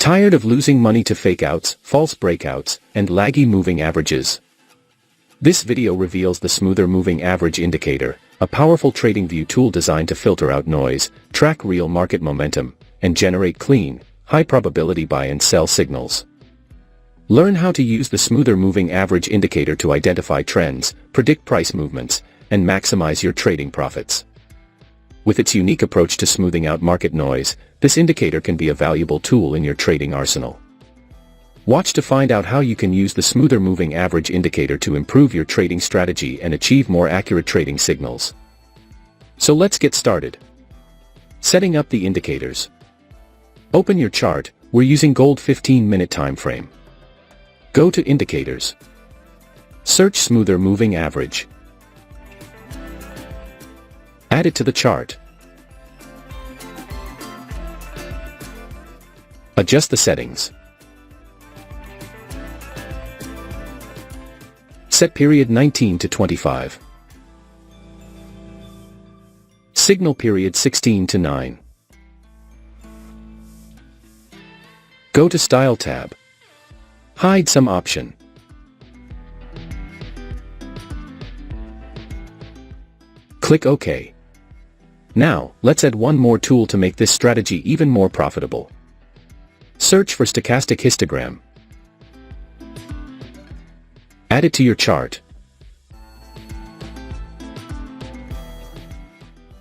Tired of losing money to fake outs, false breakouts, and laggy moving averages? This video reveals the Smoother Moving Average Indicator, a powerful TradingView tool designed to filter out noise, track real market momentum, and generate clean, high-probability buy and sell signals. Learn how to use the Smoother Moving Average Indicator to identify trends, predict price movements, and maximize your trading profits. With its unique approach to smoothing out market noise, this indicator can be a valuable tool in your trading arsenal. Watch to find out how you can use the Smoother Moving Average Indicator to improve your trading strategy and achieve more accurate trading signals. So let's get started. Setting up the indicators. Open your chart. We're using gold 15-minute time frame. Go to Indicators. Search Smoother Moving Average. Add it to the chart. Adjust the settings. Set period 19 to 25. Signal period 16 to 9. Go to Style tab. Hide some option. Click OK. Now, let's add one more tool to make this strategy even more profitable. Search for stochastic histogram. Add it to your chart.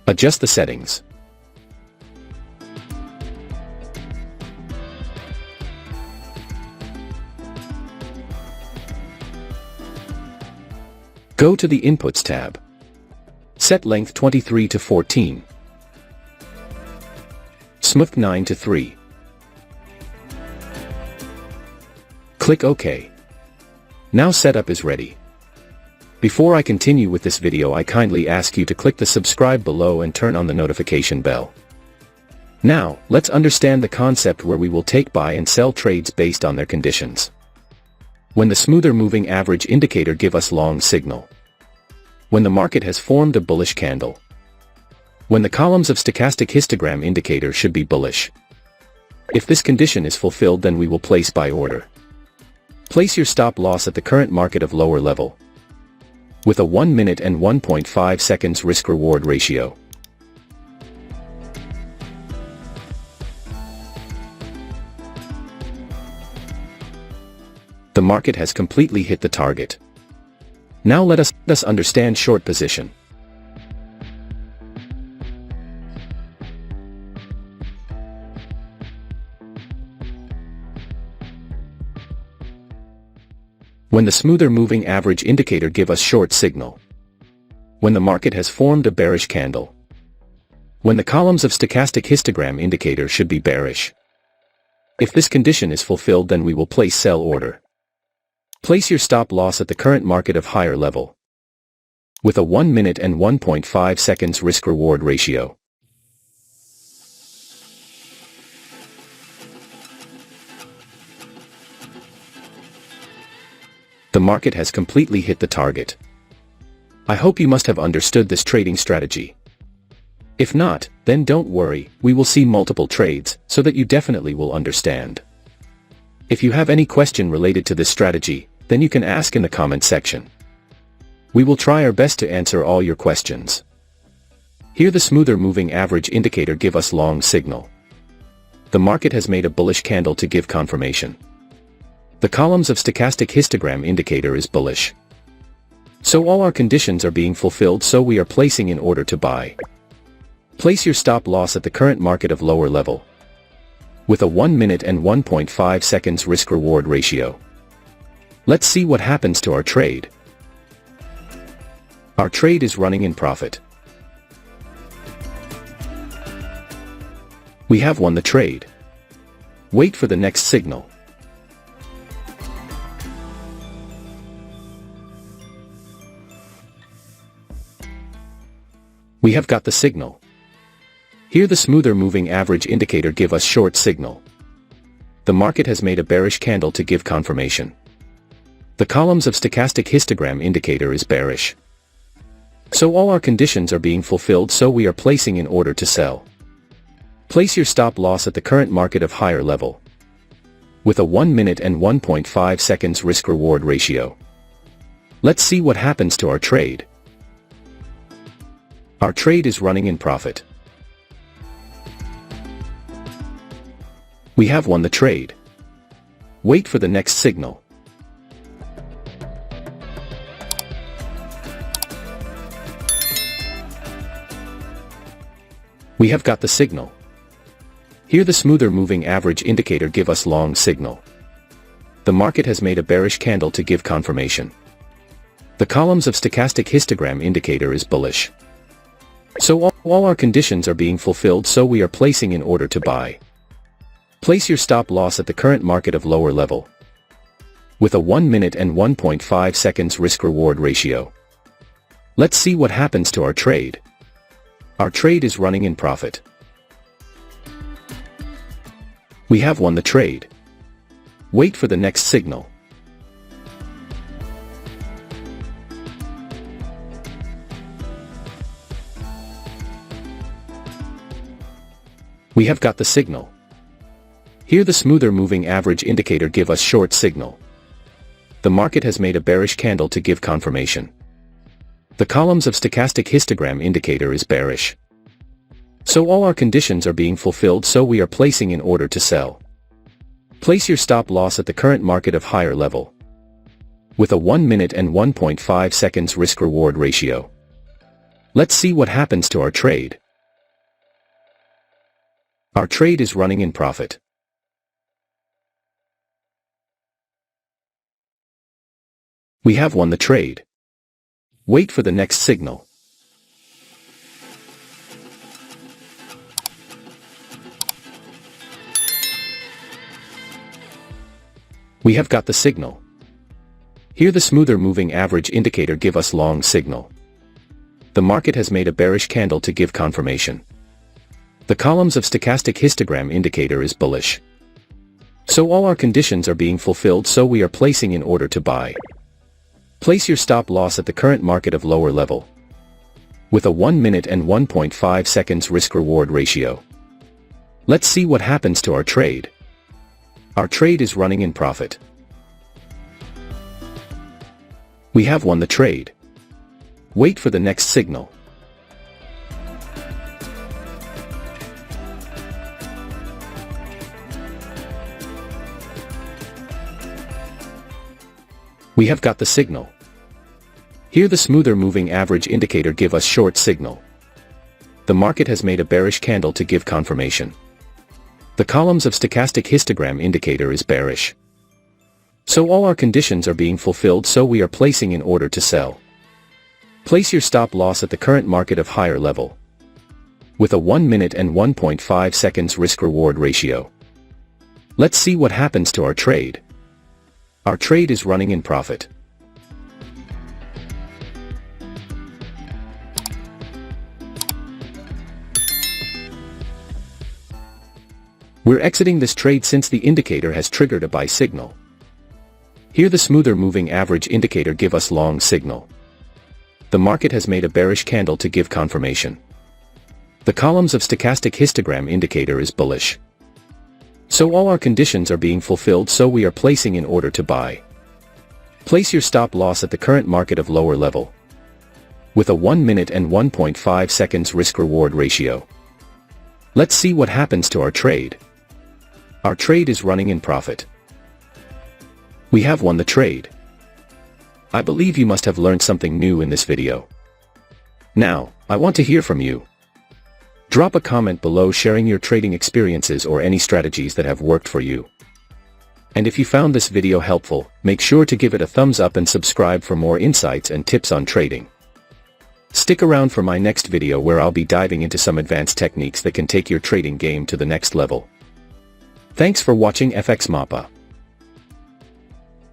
Adjust the settings. Go to the Inputs tab. Set length 23 to 14. Smooth 9 to 3. Click OK. Now setup is ready. Before I continue with this video, I kindly ask you to click the subscribe below and turn on the notification bell. Now, let's understand the concept where we will take buy and sell trades based on their conditions. When the Smoother Moving Average Indicator give us long signal. When the market has formed a bullish candle. When the columns of stochastic histogram indicator should be bullish. If this condition is fulfilled, then we will place buy order. Place your stop loss at the current market of lower level. With a 1 minute and 1.5 seconds risk-reward ratio. The market has completely hit the target. Now let us understand short position. When the Smoother Moving Average Indicator give us short signal. When the market has formed a bearish candle. When the columns of stochastic histogram indicator should be bearish. If this condition is fulfilled, then we will place sell order. Place your stop loss at the current market of higher level. With a 1 minute and 1.5 seconds risk-reward ratio. The market has completely hit the target. I hope you must have understood this trading strategy. If not, then don't worry, we will see multiple trades, so that you definitely will understand. If you have any question related to this strategy, then you can ask in the comment section. We will try our best to answer all your questions. Here the Smoother Moving Average Indicator give us long signal. The market has made a bullish candle to give confirmation. The columns of stochastic histogram indicator is bullish. So all our conditions are being fulfilled, so we are placing in order to buy. Place your stop loss at the current market of lower level. With a 1 minute and 1.5 seconds risk-reward ratio. Let's see what happens to our trade. Our trade is running in profit. We have won the trade. Wait for the next signal. We have got the signal. Here the Smoother Moving Average Indicator give us short signal. The market has made a bearish candle to give confirmation. The columns of stochastic histogram indicator is bearish. So all our conditions are being fulfilled, so we are placing in order to sell. Place your stop loss at the current market of higher level. with a 1 minute and 1.5 seconds risk-reward ratio. Let's see what happens to our trade. Our trade is running in profit. We have won the trade. Wait for the next signal. We have got the signal. Here the smoother moving average indicator give us long signal. The market has made a bearish candle to give confirmation. The columns of stochastic histogram indicator is bullish. So all our conditions are being fulfilled, so we are placing in order to buy. Place your stop loss at the current market of lower level. With a 1 minute and 1.5 seconds risk-reward ratio. Let's see what happens to our trade. Our trade is running in profit. We have won the trade. Wait for the next signal. We have got the signal. Here the smoother moving average indicator give us short signal. The market has made a bearish candle to give confirmation. The columns of stochastic histogram indicator is bearish. So all our conditions are being fulfilled, so we are placing in order to sell. Place your stop loss at the current market of higher level. With a 1 minute and 1.5 seconds risk-reward ratio. Let's see what happens to our trade. Our trade is running in profit. We have won the trade. Wait for the next signal. We have got the signal. Here the smoother moving average indicator give us long signal. The market has made a bearish candle to give confirmation. The columns of stochastic histogram indicator is bullish. So all our conditions are being fulfilled, so we are placing in order to buy. Place your stop loss at the current market of lower level. With a 1 minute and 1.5 seconds risk-reward ratio. Let's see what happens to our trade. Our trade is running in profit. We have won the trade. Wait for the next signal. We have got the signal. Here the smoother moving average indicator give us short signal. The market has made a bearish candle to give confirmation. The columns of stochastic histogram indicator is bearish. So all our conditions are being fulfilled, so we are placing in order to sell. Place your stop loss at the current market of higher level. With a 1 minute and 1.5 seconds risk-reward ratio. Let's see what happens to our trade. Our trade is running in profit. We're exiting this trade since the indicator has triggered a buy signal. Here the smoother moving average indicator give us long signal. The market has made a bearish candle to give confirmation. The columns of stochastic histogram indicator is bullish. So all our conditions are being fulfilled, so we are placing in order to buy. Place your stop loss at the current market of lower level. With a 1 minute and 1.5 seconds risk-reward ratio. Let's see what happens to our trade. Our trade is running in profit. We have won the trade. I believe you must have learned something new in this video. Now, I want to hear from you. Drop a comment below sharing your trading experiences or any strategies that have worked for you. And if you found this video helpful, make sure to give it a thumbs up and subscribe for more insights and tips on trading. Stick around for my next video where I'll be diving into some advanced techniques that can take your trading game to the next level. Thanks for watching FxMAPA.